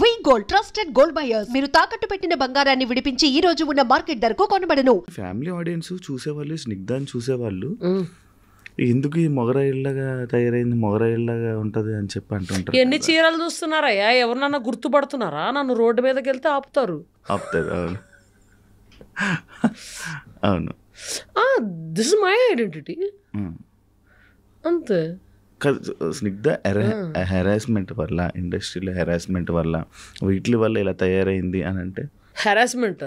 వి gold trusted gold buyers. మీరు తాకట్టు పెట్టిన బంగారాన్ని విడిపించి ఈ రోజు ఉన్న మార్కెట్ ధరకు కొనబడను. ఫ్యామిలీ ఆడియన్స్ చూసేవాళ్ళు, స్నిగ్ధాన్ని చూసేవాళ్ళు ఎందుకు ఈ మొగరాయిల్లాగా తయారైంది, మొగరాయిల్లాగా ఉంటది అని చెప్పి అంటుంటారు. ఎన్ని చీరలు చూస్తున్నారయ్యా? ఎవరినన్నా గుర్తుపడుతున్నారా? నన్ను రోడ్డు మీదకి వెళ్తే ఆపుతారు. అవును అవును. దిస్ మై ఐడెంటిటీ అంతే. స్నిగ్ధ హెరాస్మెంట్ వల్ల, ఇండస్ట్రీలో హెరాస్మెంట్ వల్ల, వీటి వల్ల ఇలా తయారైంది అని అంటే హెరాస్మెంట్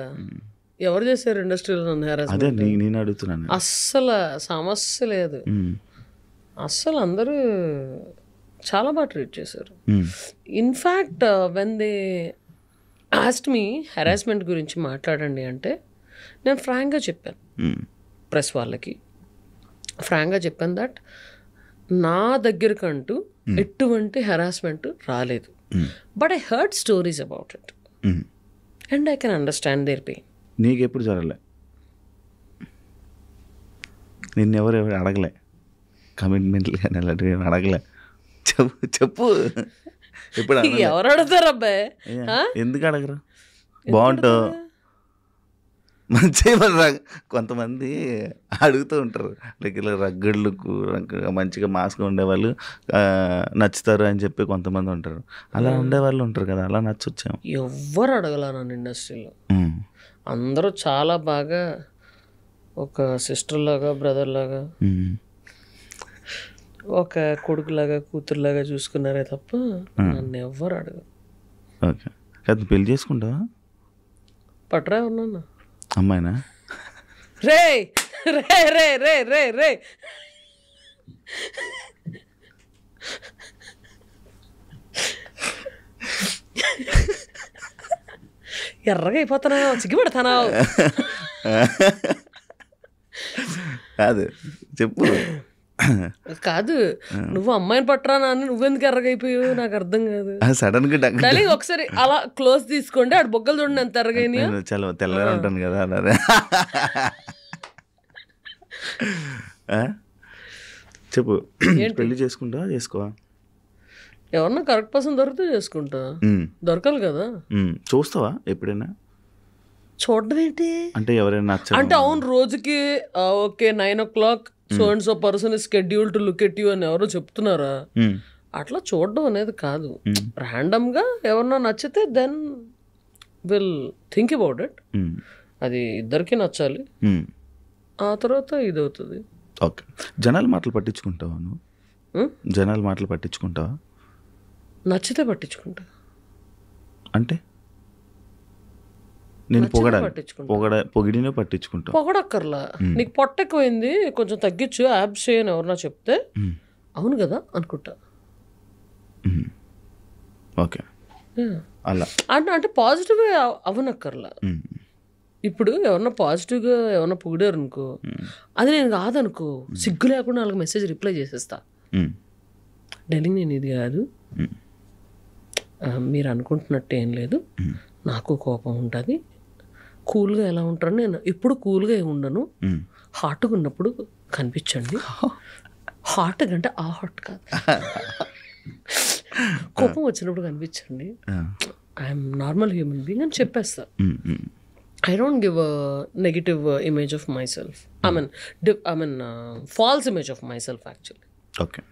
ఎవరు చేశారు ఇండస్ట్రీలో? నన్ను హెరాస్మెంట్ అదే నేను అడుగుతున్నాను. అస్సలు సమస్య లేదు. అస్సలు అందరూ చాలా బాగా ట్రీట్ చేశారు. In fact when they asked me harassment గురించి మాట్లాడండి అంటే నేను ఫ్రాంక్గా చెప్పాను, ప్రెస్ వాళ్ళకి ఫ్రాంక్గా చెప్పాను దట్ నా దగ్గరకంటూ ఎటువంటి హెరాస్మెంట్ రాలేదు. But I heard stories about it and I can understand their pain. నీకు ఎప్పుడు జరగలే? నిన్నెవరు అడగలే కమిట్మెంట్లు కానీ అలాంటివి అడగలే? చెప్పు ఎప్పుడు ఎవరు అడుగుతారు అబ్బాయి? ఎందుకు అడగరు? బాగుంటావు మంచిగా. కొంతమంది అడుగుతూ ఉంటారు, లైక్ ఇలా రగ్గడ్లు మంచిగా మాస్గా ఉండేవాళ్ళు నచ్చుతారు అని చెప్పి కొంతమంది ఉంటారు. అలా ఉండేవాళ్ళు ఉంటారు కదా, అలా నచ్చొచ్చాము. ఎవ్వరు అడగల నన్ను ఇండస్ట్రీలో. అందరూ చాలా బాగా ఒక సిస్టర్ లాగా, బ్రదర్ లాగా, ఒక కొడుకులాగా, కూతురులాగా చూసుకున్నారే తప్ప నన్ను ఎవ్వరు అడగరు. ఓకే, అది పెళ్లి చేసుకుంటావా? పట్రా ఉన్నా అమ్మాయినా? రే రే రే రే రే రే ఎర్రగా అయిపోతున్నావు, సిగ్గుపడతానావు. కాదు చెప్పు. కాదు, నువ్వు అమ్మాయిని పట్టరా అని నువ్వెందుకు ఎర్రగా అయిపోయావు నాకు అర్థం కాదు. సడన్ గా ఒకసారి అలా క్లోజ్ తీసుకోండి, ఆడు బొగ్గలు చూడండి ఎంత ఎర్రగా. చాలా తెల్లగా ఉంటాను కదా. చెప్పు, పెళ్లి చేసుకుంటావా చేసుకోవా? ఎవరన్నా కరెక్ట్ పర్సన్ దొరికితే చేసుకుంటా. దొరకాలి కదా. చూస్తావా ఎప్పుడైనా? చూడడం ఏంటి అంటే ఎవరైనా అంటే అవును రోజుకి okay 9 o'clock so and so person is schedule to look at you అని ఎవరో చెప్తున్నారా? అట్లా చూడడం అనేది కాదు. ర్యాండమ్ గా ఎవరన్నా నచ్చితే then will think about it. అది ఇద్దరికి నచ్చాలి, ఆ తర్వాత ఇది అవుతుంది. ఓకే, జనాల మాటలు పట్టించుకుంటావా నువ్వు? జనాల మాటలు పట్టించుకుంటావా? నచ్చితే పట్టించుకుంటా. అంటే నేను పొగిడినే పట్టించుకుంటా. పొగడక్కర్లా. నీకు పొట్ట ఎక్కువైంది కొంచెం తగ్గించు, యాబ్స్ చేయని ఎవరన్నా చెప్తే అవును కదా అనుకుంటా. ఓకే, అలా అంటే పాజిటివ్గా అవనక్కర్లా. ఇప్పుడు ఎవరన్నా పాజిటివ్గా ఎవరన్నా పొగిడారు అనుకో, అది నేను కాదనుకో, సిగ్గు లేకుండా వాళ్ళకి మెసేజ్ రిప్లై చేసేస్తా. డెలింగ్ నేను ఇది కాదు, మీరు అనుకుంటున్నట్టు ఏం లేదు, నాకు కోపం ఉంటుంది, కూల్గా ఎలా ఉంటాను నేను ఎప్పుడు కూల్గా ఏమి ఉండను, హాట్గా ఉన్నప్పుడు కనిపించండి. హాట్ అంటే ఆ హాట్ కాదు, కోపం వచ్చినప్పుడు కనిపించండి, ఐఎమ్ నార్మల్ హ్యూమన్ బీయింగ్ అని చెప్పేస్తా. I don't give a negative image of myself. I mean false image of myself actually. Okay.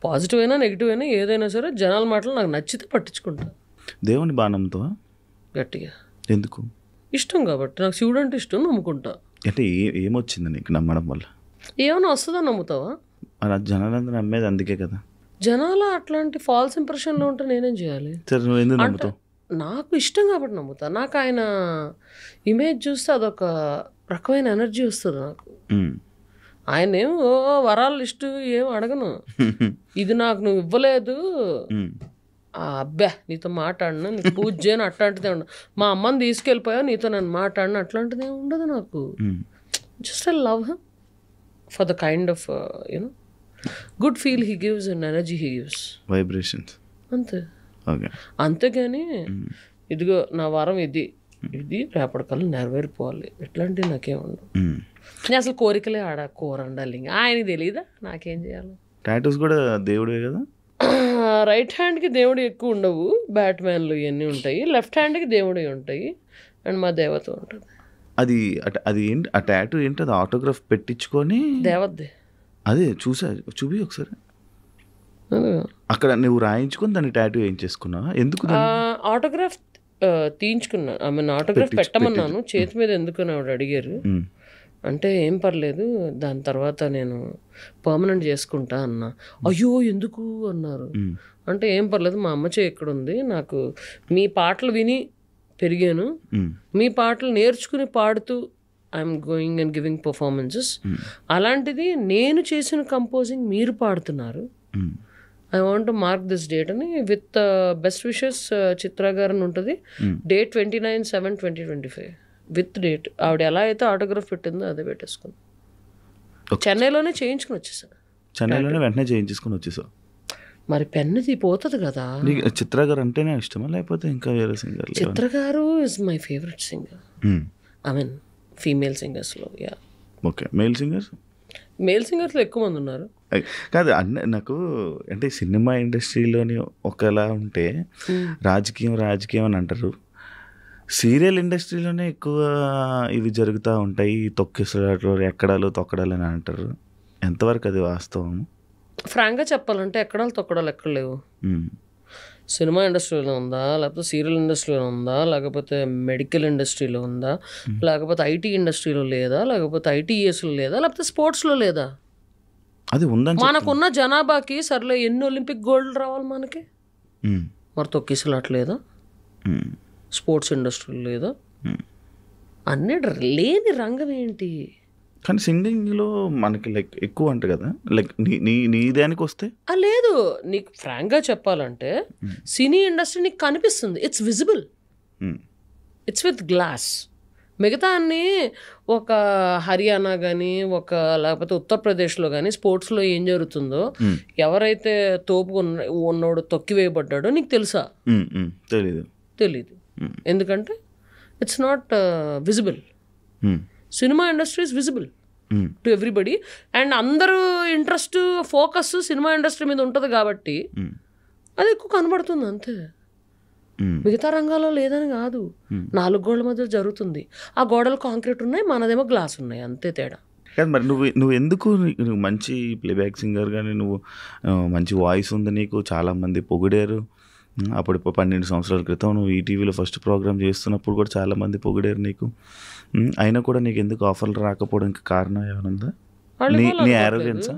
Positive అయినా నెగిటివ్ అయినా ఏదైనా సరే జనాల మాటలు నాకు నచ్చితే పట్టించుకుంటా. దేవుని బాగా నమ్ముతావా? గట్టిగా. ఎందుకు? ఇష్టం కాబట్టి. నాకు శివుడు అంటే ఇష్టం, నమ్ముకుంటా. అంటే ఏమొచ్చింది నీకు నమ్మడం వల్ల? ఏమైనా వస్తుందని నమ్ముతావా? జనాలందరూ నమ్మేది అందుకే కదా. జనాల అట్లాంటి ఫాల్స్ ఇంప్రెషన్లో ఉంటే నేనేం చేయాలి? సరే, నువ్వు ఎందుకు నమ్ముతావు? నాకు ఇష్టం కాబట్టి నమ్ముతా. నాకు ఆయన ఇమేజ్ చూస్తే అదొక రకమైన ఎనర్జీ వస్తుంది నాకు. ఆయన ఏం వరాలు లిస్టు ఏం అడగను, ఇది నాకు నువ్వు ఇవ్వలేదు, అబ్బా నీతో మాట్లాడినా, నీకు పూజ చేయను, అట్లాంటిదే ఉండదు. మా అమ్మని తీసుకెళ్ళిపోయా నీతో నన్ను మాట్లాడిన, అట్లాంటిది ఏమి ఉండదు నాకు. Just I love him for the kind of you know good feel he gives and energy he gives, vibrations అంతే. అంతేగాని ఇదిగో నా వరం ఇది రేపటికల్లా నెరవేరిపోవాలి ఇట్లాంటివి నాకేం ఉండవు. నేను అసలు కోరికలే కూర ఉండాలి, ఆయనకి తెలియదా నాకేం చేయాలి. టాటూస్ కూడా దేవుడే కదా. రైట్ హ్యాండ్కి దేవుడు ఎక్కువ ఉండవు, బ్యాట్మ్యాన్లు ఇవన్నీ ఉంటాయి. లెఫ్ట్ హ్యాండ్కి దేవుడు ఉంటాయి అండ్ మా దేవత ఉంటుంది. అది ఏంటి ఆ టాటూ ఏంటి? అది ఆటోగ్రాఫ్ పెట్టించుకొని దేవతది. అదే చూపి ఒకసారి. అక్కడ నువ్వు రాయించుకొని దాన్ని టాటూ ఏం చేసుకున్నావా? ఎందుకు ఆటోగ్రాఫ్ తీయించుకున్నాను. ఐ మీన్ ఆటోగ్రాఫ్ పెట్టమన్నాను, చేతి మీద ఎందుకు ఆవిడ అడిగారు. అంటే ఏం పర్లేదు, దాని తర్వాత నేను పర్మనెంట్ చేసుకుంటా అన్నా. అయ్యో ఎందుకు అన్నారు. అంటే ఏం పర్లేదు, మా అమ్మ చేయి ఎక్కడ ఉంది, నాకు మీ పాటలు విని పెరిగాను, మీ పాటలు నేర్చుకుని పాడుతూ I'm going and giving performances. అలాంటిది నేను చేసిన కంపోజింగ్ మీరు పాడుతున్నారు, I want to mark this date అని విత్ బెస్ట్ విషెస్ చిత్ర గారు అని ఉంటుంది. Date 29/7/2025 with date. ఆవిడ ఎలా అయితే ఆటోగ్రాఫ్ పెట్టిందో అదే పెట్టేసుకున్నాను. చెన్నైలోనే చేయించుకుని వచ్చేసాను. చెన్నైలోనే వెంటనే చేయించుకుని వచ్చేసావు. మరి పెన్నుది పోతుంది కదా. చిత్ర గారు అంటేనే ఇష్టమా లేకపోతే ఇంకా వేరే సింగర్? చిత్ర గారు is my favourite singer. I mean female సింగర్స్లో. యా. ఓకే. మేల్ సింగర్స్లో ఎక్కువ మంది ఉన్నారు. కాదు నాకు అంటే సినిమా ఇండస్ట్రీలోని ఒకలా ఉంటే రాజకీయం అని అంటారు, సీరియల్ ఇండస్ట్రీలోనే ఎక్కువ ఇవి జరుగుతూ ఉంటాయి, తొక్కిసలాట్లు ఎక్కడాలు తొక్కడాలు అని అంటారు. ఎంతవరకు అది వాస్తవం? ఫ్రాంక్గా చెప్పాలంటే ఎక్కడాలు తొక్కడాలు ఎక్కడ లేవు. సినిమా ఇండస్ట్రీలో ఉందా, లేకపోతే సీరియల్ ఇండస్ట్రీలో ఉందా, లేకపోతే మెడికల్ ఇండస్ట్రీలో ఉందా, లేకపోతే ఐటీ ఇండస్ట్రీలో లేదా, లేకపోతే ఐటీఎస్లో లేదా, లేకపోతే స్పోర్ట్స్లో లేదా? అది ఉందని మనకున్న జనాభాకి సర్లే ఎన్ని ఒలింపిక్ గోల్డ్ రావాలి మనకి, మరి తొక్కిసలాట్లేదా? స్పోర్ట్స్ ఇండస్ట్రీ లేదా? అన్నీ లేని రంగం ఏంటి? కానీ సింగింగ్లో మనకి లైక్ ఎక్కువ అంట కదా, లైక్ నీ దానికి వస్తే లేదు. నీకు ఫ్రాంక్గా చెప్పాలంటే సినీ ఇండస్ట్రీ నీకు కనిపిస్తుంది, it's visible, it's with glass. మిగతా అన్నీ ఒక హర్యానా కానీ లేకపోతే ఉత్తరప్రదేశ్లో కానీ స్పోర్ట్స్లో ఏం జరుగుతుందో, ఎవరైతే తోపు ఉన్నోడు తొక్కివేయబడ్డాడో నీకు తెలుసా? తెలీదు. ఎందుకంటే it's not visible. Cinema industry is visible to everybody and అందరూ ఇంట్రెస్ట్ ఫోకస్ సినిమా ఇండస్ట్రీ మీద ఉంటుంది కాబట్టి అది ఎక్కువ కనబడుతుంది అంతే. మిగతా రంగాల్లో లేదని కాదు, 4 గోడల మధ్య జరుగుతుంది. ఆ గోడలు కాంక్రీట్ ఉన్నాయి, మనదేమో గ్లాస్ ఉన్నాయి, అంతే తేడా. కానీ మరి నువ్వు ఎందుకు నువ్వు మంచి ప్లేబ్యాక్ సింగర్ కానీ నువ్వు మంచి వాయిస్ ఉంది నీకు, చాలామంది పొగిడారు. అప్పుడు 12 సంవత్సరాల క్రితం నువ్వు ఈటీవీలో ఫస్ట్ ప్రోగ్రామ్ చేస్తున్నప్పుడు కూడా చాలామంది పొగిడారు నీకు. అయినా కూడా నీకు ఎందుకు ఆఫర్లు రాకపోవడానికి కారణం ఏమైనా ఉందా? నీ యారోగెన్సా?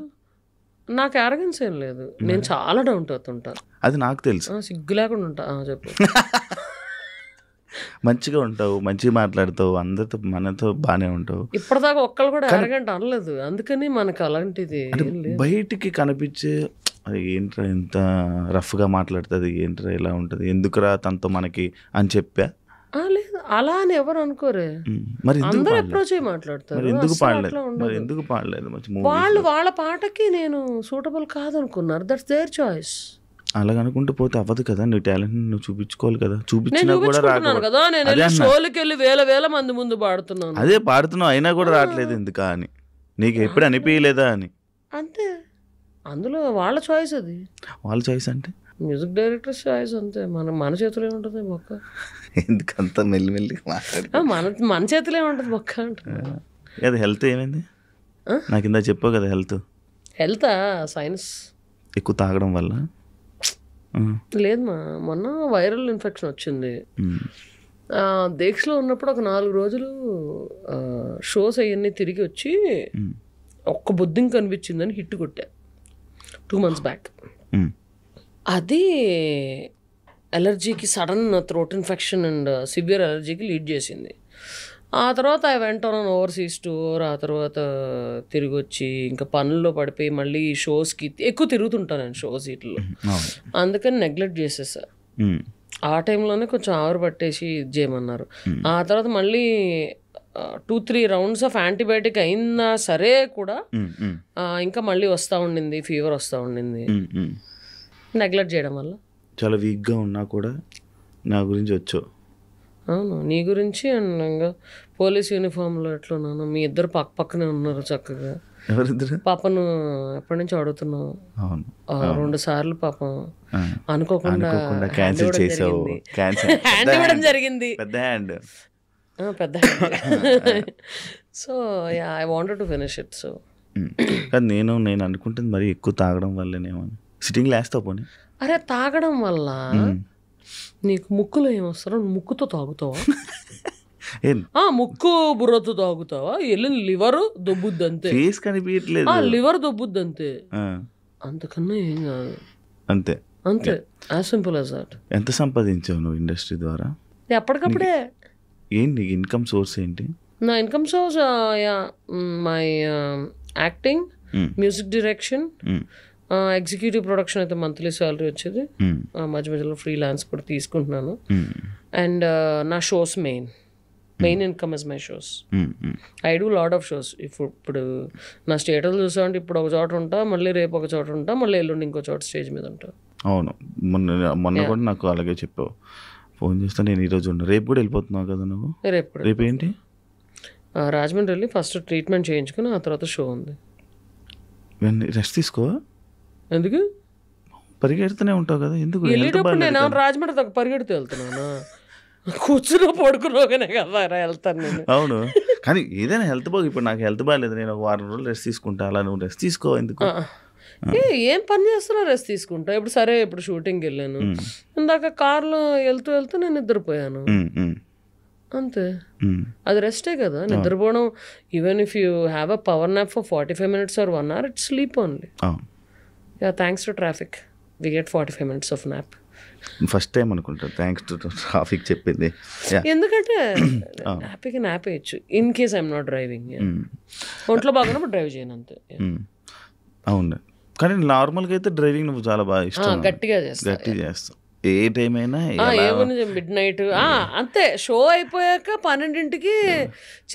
నాకు యారోగెన్స్ ఏం లేదు, నేను చాలా డౌన్ టు ఎర్త్ ఉంటాను. అది నాకు తెలుసు. సిగ్గు లేకుండా ఉంటా. చెప్పు. మంచిగా ఉంటావు, మంచిగా మాట్లాడతావు, అందరితో మనతో బాగానే ఉంటావు. ఇప్పటిదాకా ఒక్కళ్ళు కూడా యారోగెంట్ అనలేదు, అందుకని మనకు అలాంటిది బయటికి కనిపించే అది ఏంట్రా ఎంత రఫ్గా మాట్లాడుతుంది, ఏంట్రా ఇలా ఉంటుంది, ఎందుకురా తనతో మనకి అని చెప్పా. లేదు అలా అని ఎవరు అనుకోరే, మరి అందరూ అప్రోచ్ అయ్యి మాట్లాడతారు. ఎందుకు పాడలేదు? వాళ్ళ పాటకి నేను సూటబుల్ కాదనుకున్నారు, దట్స్ దేర్ చాయిస్. అలాగ అనుకుంటూ పోతే అవ్వదు కదా, నీ టాలెంట్ నువ్వు చూపించుకోవాలి కదా. చూపించినా కూడా కదా, నేను షోలకి వెళ్ళి వేల మంది ముందు పాడుతున్నాను. అదే పాడుతున్నావు, అయినా కూడా రావట్లేదు ఎందుకా అని నీకు ఎప్పుడు అనిపించలేదా అని? అంతే, అందులో వాళ్ళ చాయిస్. అది వాళ్ళ చాయిస్ అంటే మ్యూజిక్ డైరెక్టర్ చాయిస్ అంతే. మన చేతిలో ఉంటుంది బొక్క. ఎందుకంత మెల్లిమెల్లి మాట్లాడి మన చేతిలో ఉంటుంది బొక్క అంటే. అది హెల్త్ ఏమైంది? నాకు ఇందా చెప్పావు కదా హెల్త్ సైన్స్ ఎక్కువ తాగడం వల్ల. లేదు మొన్న వైరల్ ఇన్ఫెక్షన్ వచ్చింది. దీక్షలో ఉన్నప్పుడు ఒక 4 రోజులు షోస్ అవన్నీ తిరిగి వచ్చి ఒక్క బొద్దింక కనిపించిందని హిట్ కొట్టా 2 months బ్యాక్. అది అలర్జీకి, sudden throat infection and severe అలర్జీకి లీడ్ చేసింది. ఆ తర్వాత I went on overseas tour. ఆ తర్వాత తిరిగి వచ్చి ఇంకా పనుల్లో పడిపోయి మళ్ళీ షోస్కి ఎక్కువ తిరుగుతుంటాను నేను, షోస్ వీటిలో. అందుకని నెగ్లెక్ట్ చేసేసా. ఆ టైంలోనే కొంచెం ఆవిరి పట్టేసి ఇది చేయమన్నారు. ఆ తర్వాత మళ్ళీ 2-3 rounds ఆఫ్ యాంటీబయాటిక్ అయినా సరే కూడా ఇంకా మళ్ళీ వస్తూ ఉండింది, ఫీవర్ వస్తూ ఉండింది. నెగ్లెక్ట్ చేయడం వల్ల చాలా వీక్గా ఉన్నా కూడా నా గురించి వచ్చావు. అవును, నీ గురించి అండ్ ఇంకా పోలీస్ యూనిఫామ్లో ఎట్లున్నాను, మీ ఇద్దరు పక్క పక్కనే ఉన్నారు చక్కగా. ఎవరిద్దరు? పాపను ఎప్పటి నుంచి అడుగుతున్నావు? అవును, 2 సార్లు పాపం అనుకోకుండా క్యాన్సిల్ చేసావు. హ్యాండ్ ఇవ్వడం జరిగింది, పెద్ద హ్యాండ్, పెద్ద. So yeah, I wanted to finish it. So కానీ నేను అనుకుంటుంది మరి ఎక్కువ తాగడం వల్లనేమో. సిట్టింగ్ లేస్తావు పోనీ? అరే తాగడం వల్ల నీకు ముక్కులో ఏమొస్తారో, ముక్కుతో తాగుతావా? ముక్కు బుర్రతో తాగుతావా? వెళ్ళిన లివర్ దొబ్బుద్ది అంతే. ఫేస్ కనిపించట్లేదు, లివర్ దొబ్బుద్ది అంతే, అంతకన్నా ఏం కాదు. అంతే అంతే, యాజ్ సింపుల్ యాజ్ దట్. ఎంత సంపాదించావు నువ్వు ఇండస్ట్రీ ద్వారా? ఎప్పటికప్పుడే. ఏంటి ఇన్కమ్ సోర్స్ ఏంటి? నా income source my acting, music direction, executive production అయితే మంత్లీ శాలరీ వచ్చేది. మధ్య మధ్యలో ఫ్రీలాన్స్ కూడా తీసుకుంటున్నాను. అండ్ నా shows main income is my shows. I do lot of shows. ఇప్పుడు నా స్టేటస్ చూసామంటే ఇప్పుడు ఒక చోట ఉంటా, మళ్ళీ రేపు ఒక చోట ఉంటా, మళ్ళీ ఎల్లుండి ఇంకో చోట స్టేజ్ మీద ఉంటా. అవును, మొన్న కూడా నాకు అలాగే చెప్పావు. ఫోన్ చేస్తా, నేను ఈరోజు ఉన్నా, రేపు కూడా వెళ్ళిపోతున్నావు కదా నువ్వు? రేపు ఏంటి? రాజమండ్రి వెళ్ళి ఫస్ట్ ట్రీట్మెంట్ చేయించుకుని ఆ తర్వాత షో ఉంది. రెస్ట్ తీసుకో. ఎందుకు? పరిగెడుతూనే ఉంటావు కదా, ఎందుకు? వెళ్ళేటప్పుడు నేను రాజమండ్రి దాకా పరిగెడుతూ వెళ్తున్నాను, కూర్చుని పడుకున్నాగానే కదా వెళ్తాను నేను. అవును, కానీ ఏదైనా హెల్త్ బాగు. ఇప్పుడు నాకు హెల్త్ బాగాలేదు, నేను ఒక 1 వారం రోజులు రెస్ట్ తీసుకుంటా. అలా నువ్వు రెస్ట్ తీసుకో. ఎందుకు? ఏం పని చేస్తున్నా రెస్ట్ తీసుకుంటా. ఇప్పుడు సరే, ఇప్పుడు షూటింగ్కి వెళ్ళాను, ఇందాక కార్లో వెళ్తూ నేను నిద్రపోయాను, అంతే. అది రెస్టే కదా, నిద్రపోవడం. Even if you have a power nap for 45 minutes or 1 hour, it's sleep only. Yeah, thanks to traffic we get 45 minutes of nap. First time అనుకుంటా థ్యాంక్స్ టు ట్రాఫిక్ చెప్పింది. ఎందుకంటే హ్యాపీగా నాప్ వేయచ్చు in case I'm not driving. ఒంట్లో బాగున్నప్పుడు drive చేయను, అంతే. అవును, కానీ నార్మల్గా అయితే డ్రైవింగ్ నువ్వు చాలా బాగా ఇష్టం, గట్టిగా చేస్తావు. ఏ టైం అయినా, ఏముంది మిడ్ నైట్ అంతే. షో అయిపోయాక 12ంటికి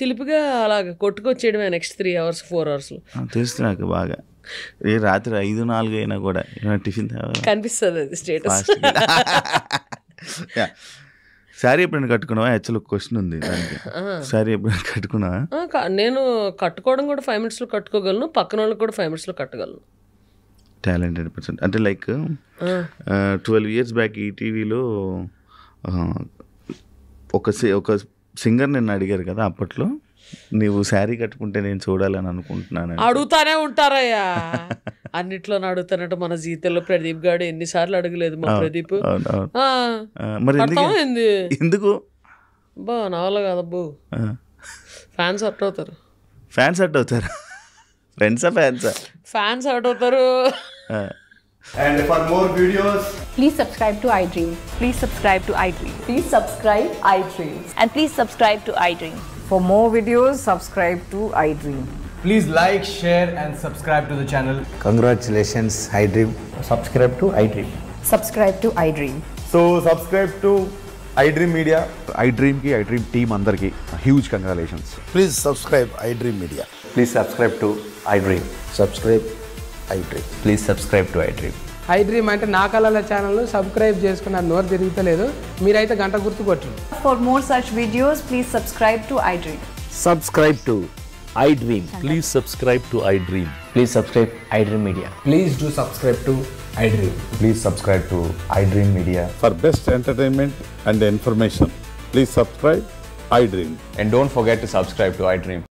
చిలిపిగా అలాగ కొట్టుకొచ్చేయడమే నెక్స్ట్ 3 hours 4 hours. తెలుసు నాకు బాగా. ఏ రాత్రి 5-4 అయినా కూడా టిఫిన్ కనిపిస్తుంది అది స్టేటస్. శారీ ఎప్పుడైనా కట్టుకున్నావా? యాక్చువల్ ఒక క్వశ్చన్ ఉంది దానికి. శారీ ఎప్పుడైనా కట్టుకున్నావా? నేను కట్టుకోవడం కూడా 5 minutes కట్టుకోగలను, పక్కన వాళ్ళకి కూడా 5 minutes కట్టగలను. Talented person. అంటే లైక్ 12 years బ్యాక్ ఈటీవీలో ఒక సింగర్ నిన్ను అడిగారు కదా, అప్పట్లో నీవు శారీ కట్టుకుంటే నేను చూడాలని అనుకుంటున్నాను. అడుగుతానే ఉంటారయ్యా, అన్నిట్లో అడుగుతానంట. మన జీతంలో ప్రదీప్ గారు ఎన్నిసార్లు అడగలేదు మా ప్రదీప్. మరి ఎందుకు? బా నా వల్ల కాదబ్బు. ఫ్యాన్స్ హర్ట్ అవుతారు. ఫ్యాన్స్ హర్ట్ అవుతారు? ఫ్యాన్స్ హర్ట్ అవుతారు. And for more videos, please subscribe to iDream. Please subscribe to iDream. Please subscribe iDream. And please subscribe to iDream. For more videos, subscribe to iDream. please like, share and subscribe to the channel. Congratulations, iDream. Subscribe to iDream. Subscribe to iDream. So subscribe to iDream Media. iDream ki iDream team andarki huge congratulations. Please subscribe iDream Media. Please subscribe to iDream. Subscribe iDream. Please subscribe to iDream. iDream అంటే నా కళల channel subscribe చేసుకున్న నోరు తిరుగుతలేదు, మీరైతే గంట గుర్తు కొట్టండి. For more such videos, please subscribe to iDream. Subscribe to iDream. Please subscribe to iDream. Please subscribe iDream Media. Please do subscribe to iDream. Please subscribe to iDream Media. For best entertainment and information, please subscribe iDream. And don't forget to subscribe to iDream.